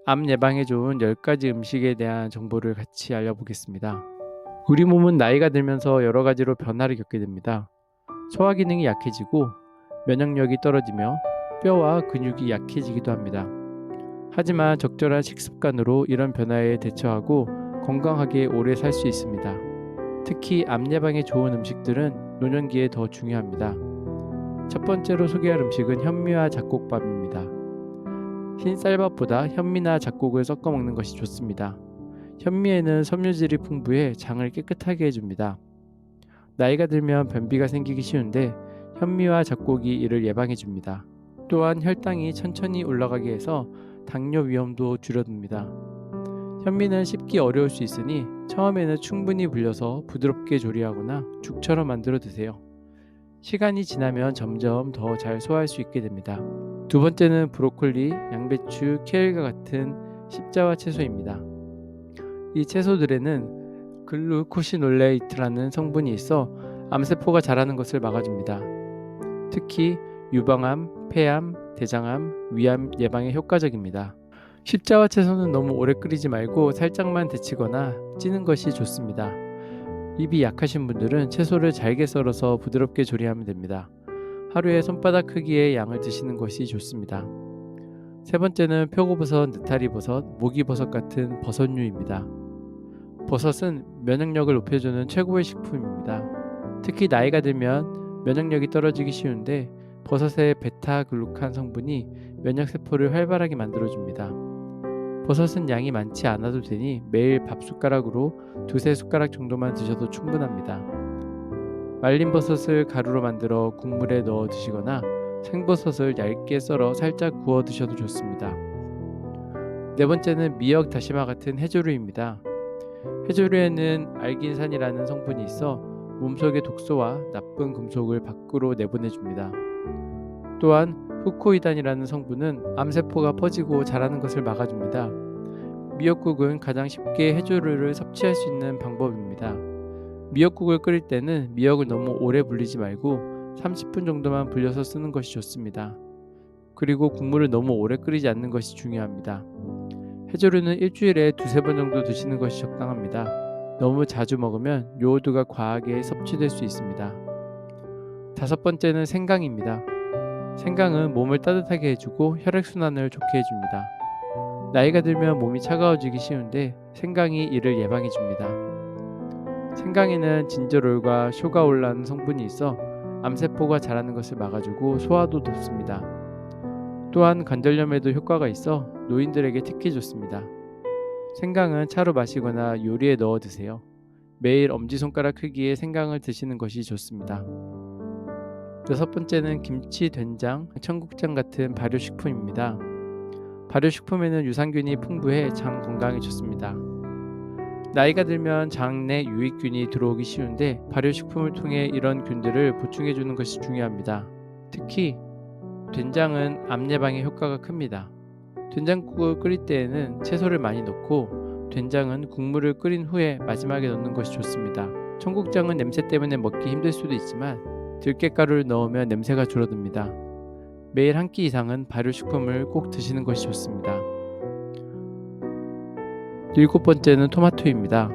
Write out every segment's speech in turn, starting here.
암 예방에 좋은 10가지 음식에 대한 정보를 같이 알려보겠습니다. 우리 몸은 나이가 들면서 여러 가지로 변화를 겪게 됩니다. 소화 기능이 약해지고 면역력이 떨어지며 뼈와 근육이 약해지기도 합니다. 하지만 적절한 식습관으로 이런 변화에 대처하고 건강하게 오래 살 수 있습니다. 특히 암 예방에 좋은 음식들은 노년기에 더 중요합니다. 첫 번째로 소개할 음식은 현미와 잡곡밥입니다. 흰 쌀밥보다 현미나 잡곡을 섞어 먹는 것이 좋습니다. 현미에는 섬유질이 풍부해 장을 깨끗하게 해줍니다. 나이가 들면 변비가 생기기 쉬운데 현미와 잡곡이 이를 예방해줍니다. 또한 혈당이 천천히 올라가게 해서 당뇨 위험도 줄여듭니다. 현미는 씹기 어려울 수 있으니 처음에는 충분히 불려서 부드럽게 조리하거나 죽처럼 만들어 드세요. 시간이 지나면 점점 더 잘 소화할 수 있게 됩니다. 두 번째는 브로콜리, 양배추, 케일과 같은 십자화 채소입니다. 이 채소들에는 글루코시놀레이트라는 성분이 있어 암세포가 자라는 것을 막아줍니다. 특히 유방암, 폐암, 대장암, 위암 예방에 효과적입니다. 십자화 채소는 너무 오래 끓이지 말고 살짝만 데치거나 찌는 것이 좋습니다. 입이 약하신 분들은 채소를 잘게 썰어서 부드럽게 조리하면 됩니다. 하루에 손바닥 크기의 양을 드시는 것이 좋습니다. 세 번째는 표고버섯, 느타리버섯, 모기버섯 같은 버섯류입니다. 버섯은 면역력을 높여주는 최고의 식품입니다. 특히 나이가 들면 면역력이 떨어지기 쉬운데 버섯의 베타글루칸 성분이 면역세포를 활발하게 만들어줍니다. 버섯은 양이 많지 않아도 되니 매일 밥 숟가락으로 두세 숟가락 정도만 드셔도 충분합니다. 말린 버섯을 가루로 만들어 국물에 넣어 드시거나 생버섯을 얇게 썰어 살짝 구워 드셔도 좋습니다. 네 번째는 미역, 다시마 같은 해조류입니다. 해조류에는 알긴산이라는 성분이 있어 몸속의 독소와 나쁜 금속을 밖으로 내보내줍니다. 또한 후코이단이라는 성분은 암세포가 퍼지고 자라는 것을 막아줍니다. 미역국은 가장 쉽게 해조류를 섭취할 수 있는 방법입니다. 미역국을 끓일 때는 미역을 너무 오래 불리지 말고 30분 정도만 불려서 쓰는 것이 좋습니다. 그리고 국물을 너무 오래 끓이지 않는 것이 중요합니다. 해조류는 일주일에 두세 번 정도 드시는 것이 적당합니다. 너무 자주 먹으면 요오드가 과하게 섭취될 수 있습니다. 다섯 번째는 생강입니다. 생강은 몸을 따뜻하게 해주고 혈액순환을 좋게 해줍니다. 나이가 들면 몸이 차가워지기 쉬운데 생강이 이를 예방해줍니다. 생강에는 진저롤과 쇼가올라는 성분이 있어 암세포가 자라는 것을 막아주고 소화도 돕습니다. 또한 관절염에도 효과가 있어 노인들에게 특히 좋습니다. 생강은 차로 마시거나 요리에 넣어 드세요. 매일 엄지손가락 크기의 생강을 드시는 것이 좋습니다. 여섯 번째는 김치, 된장, 청국장 같은 발효식품입니다. 발효식품에는 유산균이 풍부해 장 건강에 좋습니다. 나이가 들면 장 내 유익균이 들어오기 쉬운데 발효식품을 통해 이런 균들을 보충해 주는 것이 중요합니다. 특히 된장은 암 예방에 효과가 큽니다. 된장국을 끓일 때에는 채소를 많이 넣고 된장은 국물을 끓인 후에 마지막에 넣는 것이 좋습니다. 청국장은 냄새 때문에 먹기 힘들 수도 있지만 들깨가루를 넣으면 냄새가 줄어듭니다. 매일 한 끼 이상은 발효식품을 꼭 드시는 것이 좋습니다. 일곱 번째는 토마토입니다.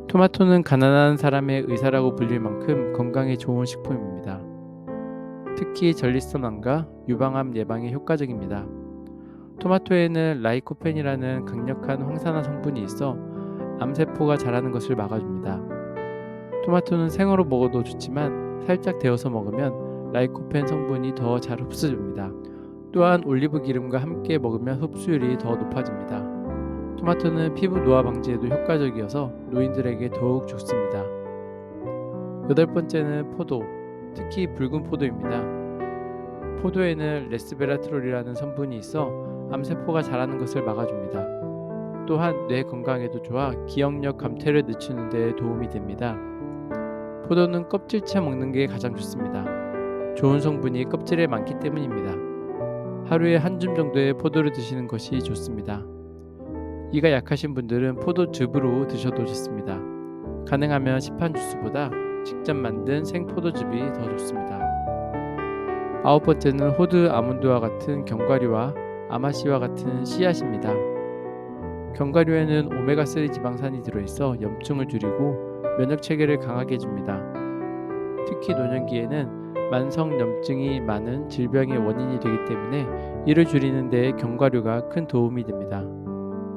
토마토는 가난한 사람의 의사라고 불릴 만큼 건강에 좋은 식품입니다. 특히 전립선암과 유방암 예방에 효과적입니다. 토마토에는 라이코펜이라는 강력한 황산화 성분이 있어 암세포가 자라는 것을 막아줍니다. 토마토는 생으로 먹어도 좋지만 살짝 데워서 먹으면 라이코펜 성분이 더 잘 흡수됩니다. 또한 올리브 기름과 함께 먹으면 흡수율이 더 높아집니다. 토마토는 피부 노화 방지에도 효과적이어서 노인들에게 더욱 좋습니다. 여덟 번째는 포도, 특히 붉은 포도입니다. 포도에는 레스베라트롤이라는 성분이 있어 암세포가 자라는 것을 막아줍니다. 또한 뇌 건강에도 좋아 기억력 감퇴를 늦추는 데 도움이 됩니다. 포도는 껍질째 먹는 게 가장 좋습니다. 좋은 성분이 껍질에 많기 때문입니다. 하루에 한 줌 정도의 포도를 드시는 것이 좋습니다. 이가 약하신 분들은 포도즙으로 드셔도 좋습니다. 가능하면 시판 주스보다 직접 만든 생포도즙이 더 좋습니다. 아홉 번째는 호두, 아몬드와 같은 견과류와 아마씨와 같은 씨앗입니다. 견과류에는 오메가3 지방산이 들어있어 염증을 줄이고 면역 체계를 강하게 해줍니다. 특히 노년기에는 만성염증이 많은 질병의 원인이 되기 때문에 이를 줄이는 데 견과류가 큰 도움이 됩니다.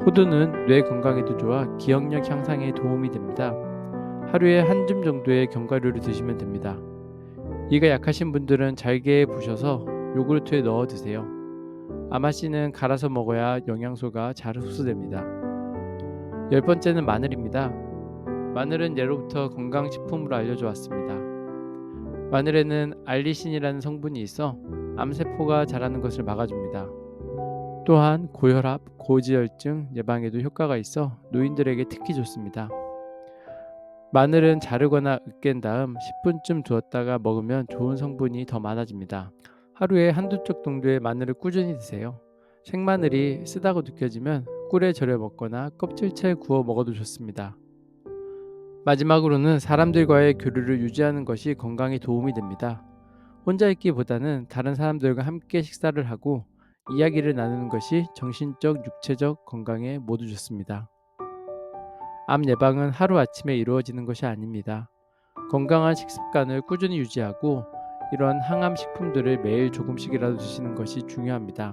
호두는 뇌 건강에도 좋아 기억력 향상에 도움이 됩니다. 하루에 한 줌 정도의 견과류를 드시면 됩니다. 이가 약하신 분들은 잘게 부셔서 요구르트에 넣어 드세요. 아마씨는 갈아서 먹어야 영양소가 잘 흡수됩니다. 열 번째는 마늘입니다. 마늘은 예로부터 건강식품으로 알려져 왔습니다. 마늘에는 알리신이라는 성분이 있어 암세포가 자라는 것을 막아줍니다. 또한 고혈압, 고지혈증 예방에도 효과가 있어 노인들에게 특히 좋습니다. 마늘은 자르거나 으깬 다음 10분쯤 두었다가 먹으면 좋은 성분이 더 많아집니다. 하루에 한두 쪽 정도의 마늘을 꾸준히 드세요. 생마늘이 쓰다고 느껴지면 꿀에 절여 먹거나 껍질째 구워 먹어도 좋습니다. 마지막으로는 사람들과의 교류를 유지하는 것이 건강에 도움이 됩니다. 혼자 있기보다는 다른 사람들과 함께 식사를 하고 이야기를 나누는 것이 정신적, 육체적 건강에 모두 좋습니다. 암 예방은 하루아침에 이루어지는 것이 아닙니다. 건강한 식습관을 꾸준히 유지하고 이런 항암 식품들을 매일 조금씩이라도 드시는 것이 중요합니다.